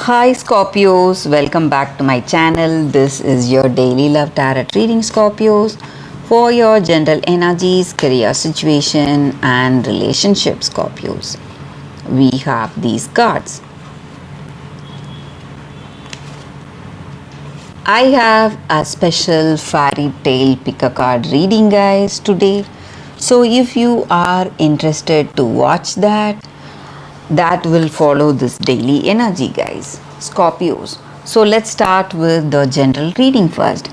Hi Scorpios, welcome back to my channel. This is your daily love tarot reading, Scorpios, for your general energies, career situation and relationship, Scorpios. We have these cards. I have a special fairy tale pick a card reading, guys, today. So if you are interested to watch that will follow this daily energy, guys, Scorpios. So let's start with the general reading first.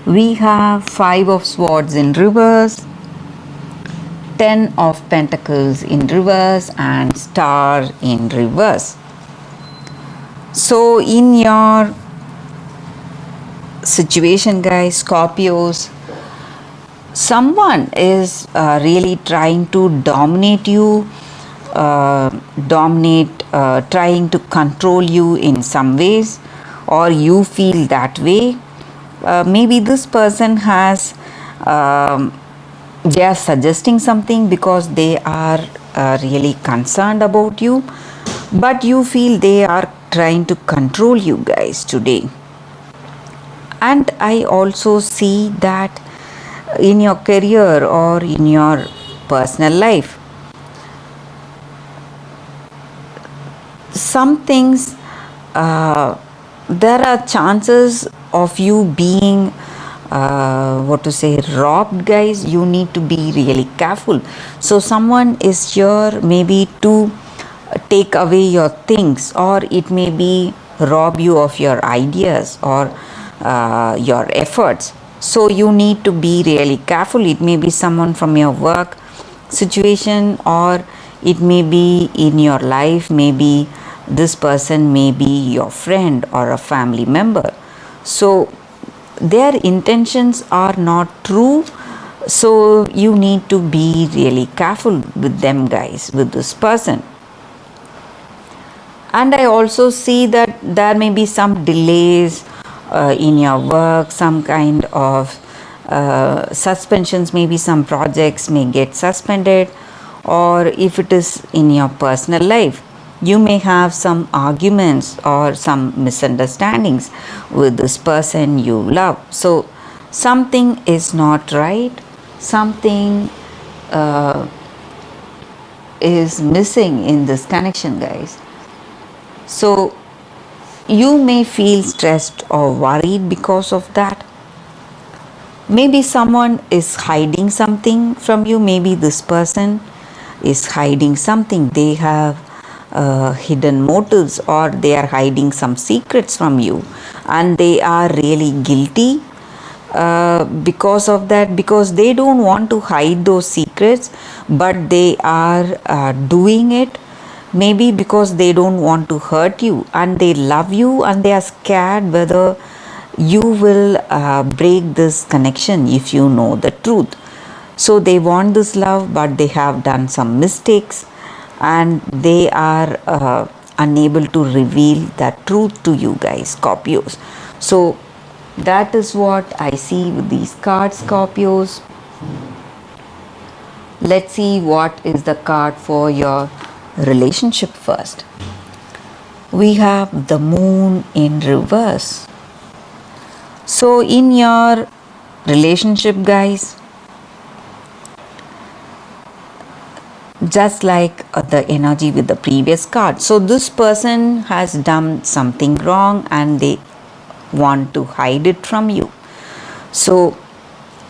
We have 5 of swords in reverse, 10 of pentacles in reverse and star in reverse. So in your situation, guys, Scorpios, someone is really trying to dominate you, trying to control you in some ways, or you feel that way. Maybe this person has they are suggesting something because they are really concerned about you, but you feel they are trying to control you, guys, today. And I also see that in your career or in your personal life, some things, there are chances of you being robbed, guys. You need to be really careful. So someone is here maybe to take away your things, or it may be rob you of your ideas or your efforts. So you need to be really careful. It may be someone from your work situation, or it may be in your life. Maybe this person may be your friend or a family member. So their intentions are not true. So you need to be really careful with them, guys, with this person. And I also see that there may be some delays in your work, some kind of suspensions. Maybe some projects may get suspended, or if it is in your personal life, you may have some arguments or some misunderstandings with this person you love. So something is not right, something is missing in this connection, guys. So you may feel stressed or worried because of that. Maybe someone is hiding something from you. Maybe this person is hiding something. They have hidden motives, or they are hiding some secrets from you, and they are really guilty because of that, because they don't want to hide those secrets, but they are doing it. Maybe because they don't want to hurt you, and they love you, and they are scared whether you will break this connection if you know the truth. So they want this love, but they have done some mistakes, and they are unable to reveal that truth to you, guys, Scorpios. So that is what I see with these cards, Scorpios. Let's see what is the card for your relationship first. We have the moon in reverse. So in your relationship, guys, just like the energy with the previous card, so this person has done something wrong and they want to hide it from you. So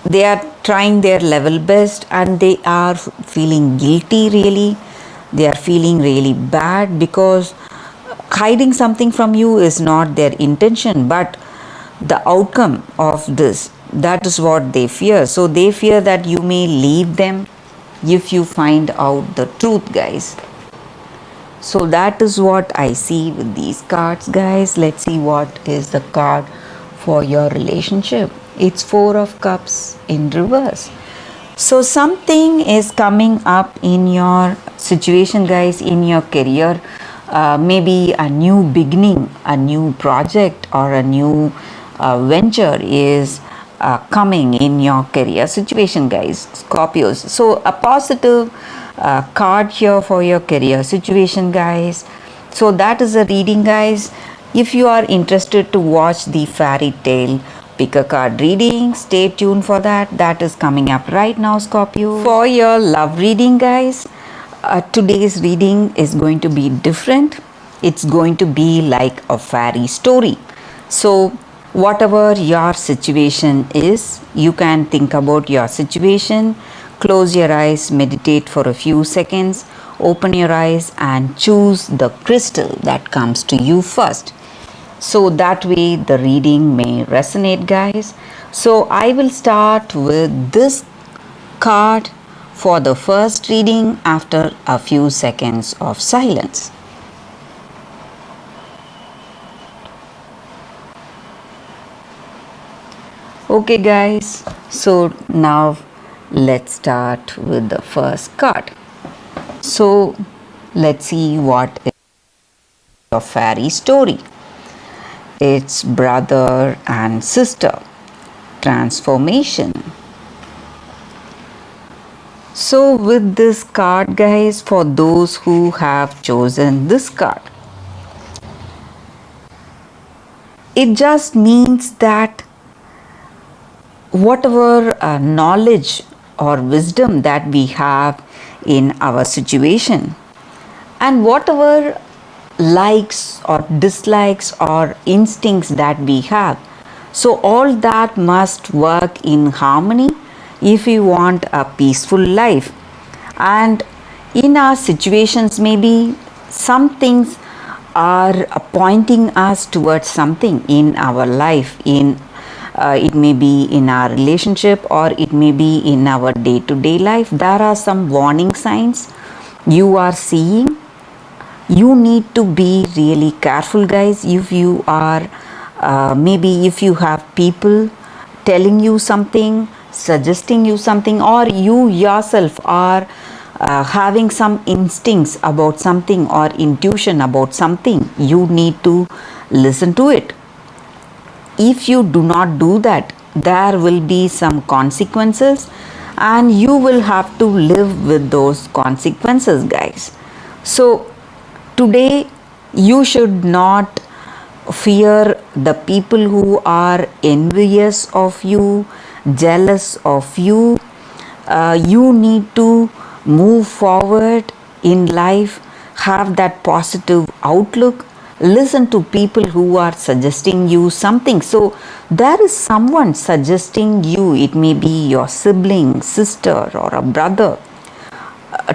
they are trying their level best, and they are feeling guilty, really. They are feeling really bad because hiding something from you is not their intention, but the outcome of this, that is what they fear. So they fear that you may leave them if you find out the truth, guys. So that is what I see with these cards, guys. Let's see what is the card for your relationship. It's 4 of Cups in reverse. So something is coming up in your situation, guys, in your career. Maybe a new beginning, a new project, or a new venture is coming in your career situation, guys, Scorpios. So a positive card here for your career situation, guys. So that is a reading, guys. If you are interested to watch the fairy tale pick a card reading, stay tuned for that. That is coming up right now, Scorpio. For your love reading, guys, today's reading is going to be different. It's going to be like a fairy story. So, whatever your situation is, you can think about your situation, close your eyes, meditate for a few seconds, open your eyes, and choose the crystal that comes to you first. So that way the reading may resonate, guys. So I will start with this card for the first reading after a few seconds of silence. Okay, guys, so now let's start with the first card. So let's see what is your fairy story. It's brother and sister transformation. So with this card, guys, for those who have chosen this card, it just means that whatever knowledge or wisdom that we have in our situation, and whatever likes or dislikes or instincts that we have, so all that must work in harmony if we want a peaceful life. And in our situations, maybe some things are pointing us towards something in our life, in it may be in our relationship or it may be in our day-to-day life. There are some warning signs you are seeing. You need to be really careful, guys. If you are maybe if you have people telling you something, suggesting you something, or you yourself are having some instincts about something or intuition about something, you need to listen to it. If you do not do that, there will be some consequences and you will have to live with those consequences, guys. So today you should not fear the people who are envious of you, jealous of you. You need to move forward in life, have that positive outlook. Listen to people who are suggesting you something. So there is someone suggesting you, it may be your sibling, sister, or a brother,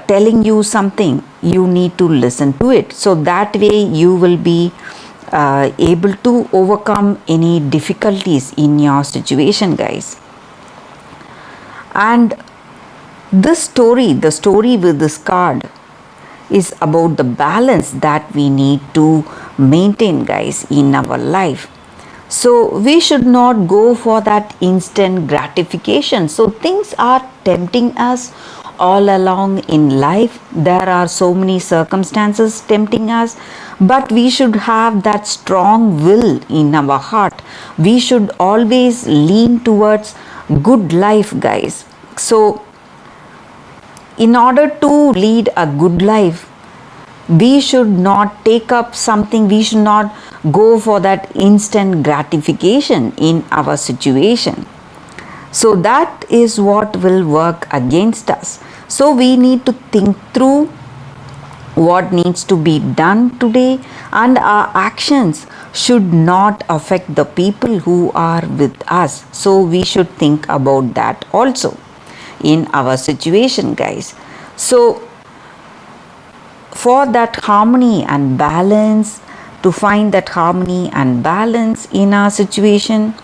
telling you something. You need to listen to it. So that way you will be able to overcome any difficulties in your situation, guys. And this story, the story with this card, is about the balance that we need to maintain, guys, in our life. So we should not go for that instant gratification. So things are tempting us all along in life. There are so many circumstances tempting us, but we should have that strong will in our heart. We should always lean towards good life, guys. So in order to lead a good life, we should not take up something, we should not go for that instant gratification in our situation. So that is what will work against us. So we need to think through what needs to be done today, and our actions should not affect the people who are with us. So we should think about that also in our situation, guys. So for that harmony and balance, to find that harmony and balance in our situation,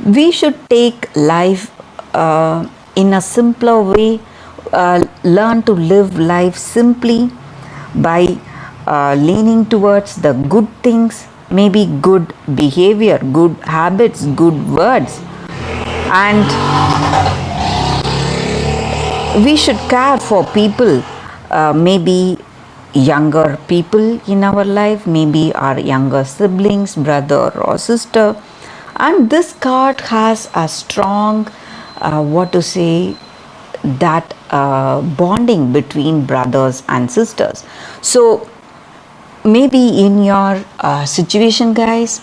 we should take life in a simpler way, learn to live life simply by leaning towards the good things, maybe good behavior, good habits, good words. And we should care for people, maybe younger people in our life, maybe our younger siblings, brother or sister. And this card has a strong, that bonding between brothers and sisters. So maybe in your situation, guys,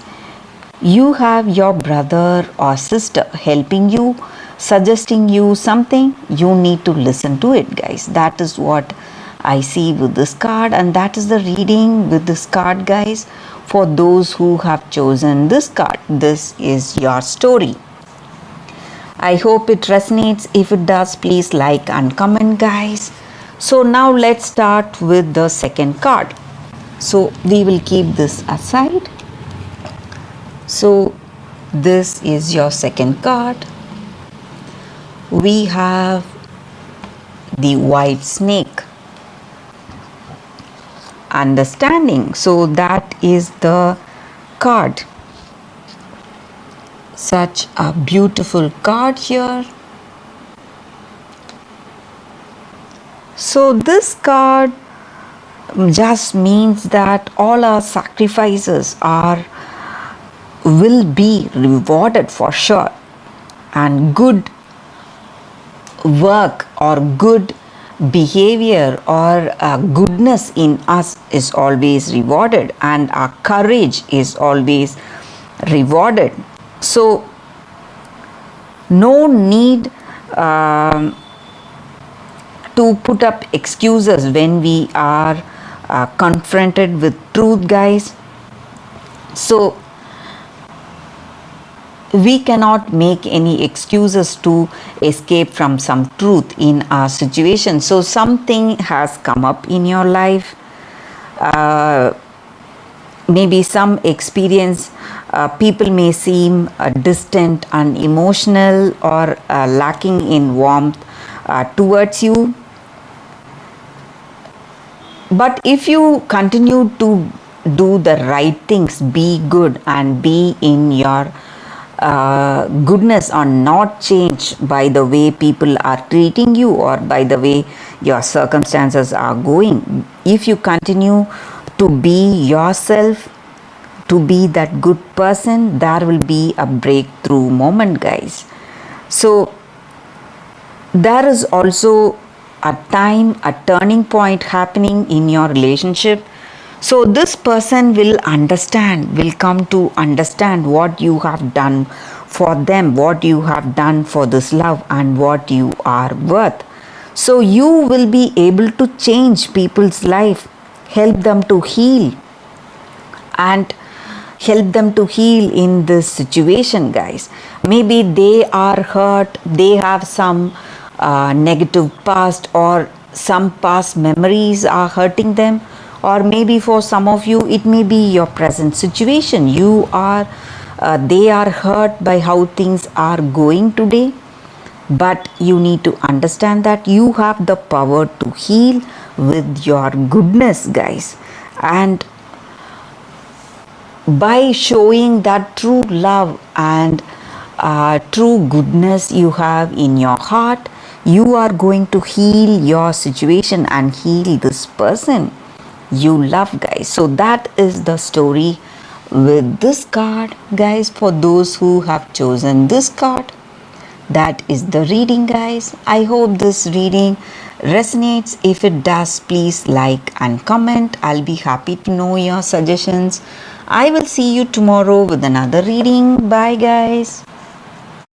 you have your brother or sister helping you, suggesting you something. You need to listen to it, guys. That is what I see with this card, and that is the reading with this card, guys. For those who have chosen this card, this is your story. I hope it resonates. If it does, please like and comment, guys. So now let's start with the second card. So we will keep this aside. So this is your second card. We have the white snake. Understanding. So that is the card. Such a beautiful card here. So this card just means that all our sacrifices will be rewarded for sure, and good work or good behavior or goodness in us is always rewarded, and our courage is always rewarded. So no need to put up excuses when we are confronted with truth, guys. So we cannot make any excuses to escape from some truth in our situation. So something has come up in your life, maybe some experience. People may seem distant, unemotional, or lacking in warmth towards you. But if you continue to do the right things, be good and be in your goodness, or not changed by the way people are treating you or by the way your circumstances are going. If you continue to be yourself, to be that good person, there will be a breakthrough moment, guys. So there is also a time, a turning point happening in your relationship. So this person will come to understand what you have done for them, what you have done for this love, and what you are worth. So you will be able to change people's life, help them to heal, and help them to heal in this situation, guys. Maybe they are hurt, they have some negative past, or some past memories are hurting them, or maybe for some of you it may be your present situation. They are hurt by how things are going today, but you need to understand that you have the power to heal with your goodness, guys. And by showing that true love and true goodness you have in your heart, you are going to heal your situation and heal this person you love, guys. So that is the story with this card, guys. For those who have chosen this card, that is the reading, guys. I hope this reading resonates. If it does, please like and comment. I'll be happy to know your suggestions. I will see you tomorrow with another reading. Bye, guys.